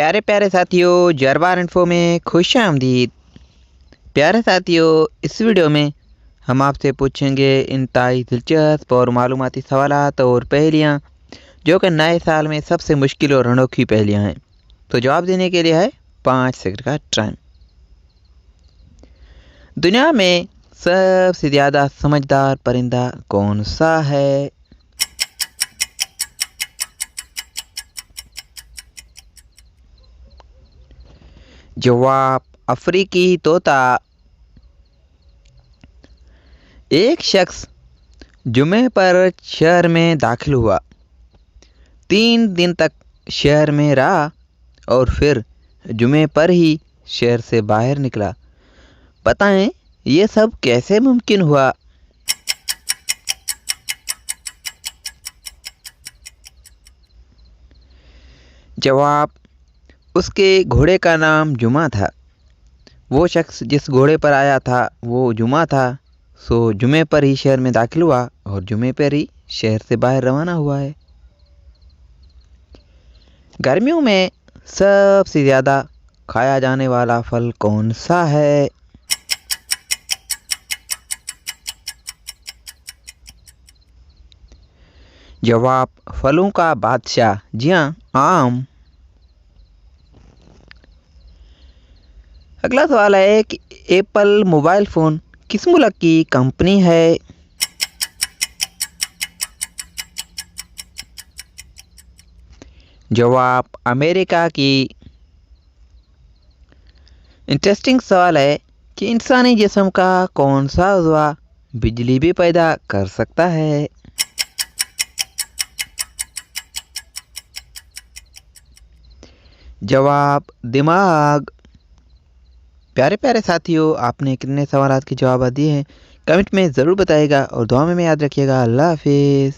प्यारे प्यारे साथियों, जरबार इन्फो में खुश आमदीद। प्यारे साथियों, इस वीडियो में हम आपसे पूछेंगे इंतहाई दिलचस्प और मालूमाती सवालात और पहेलियाँ जो कि नए साल में सबसे मुश्किल और अनोखी पहेलियाँ हैं। तो जवाब देने के लिए है 5 सेकंड का टाइम। दुनिया में सबसे ज़्यादा समझदार परिंदा कौन सा है? जवाब अफ्रीकी तोता। एक शख्स जुमे पर शहर में दाखिल हुआ। 3 दिन तक शहर में रहा और फिर जुमे पर ही शहर से बाहर निकला। बताएं ये सब कैसे मुमकिन हुआ? जवाब उसके घोड़े का नाम जुमा था। वो शख्स जिस घोड़े पर आया था वो जुमा था, सो जुमे पर ही शहर में दाखिल हुआ और जुमे पर ही शहर से बाहर रवाना हुआ है। गर्मियों में सबसे ज़्यादा खाया जाने वाला फल कौन सा है? जवाब फलों का बादशाह, जी हाँ, आम। अगला सवाल है कि एप्पल मोबाइल फ़ोन किस मुल्क की कंपनी है? जवाब अमेरिका की। इंटरेस्टिंग सवाल है कि इंसानी जिस्म का कौन सा उज़्वा बिजली भी पैदा कर सकता है? जवाब दिमाग। प्यारे प्यारे साथियों, आपने कितने सवालात के जवाब दिए हैं कमेंट में ज़रूर बताइएगा और दुआ में याद रखिएगा। अल्लाह हाफिज़।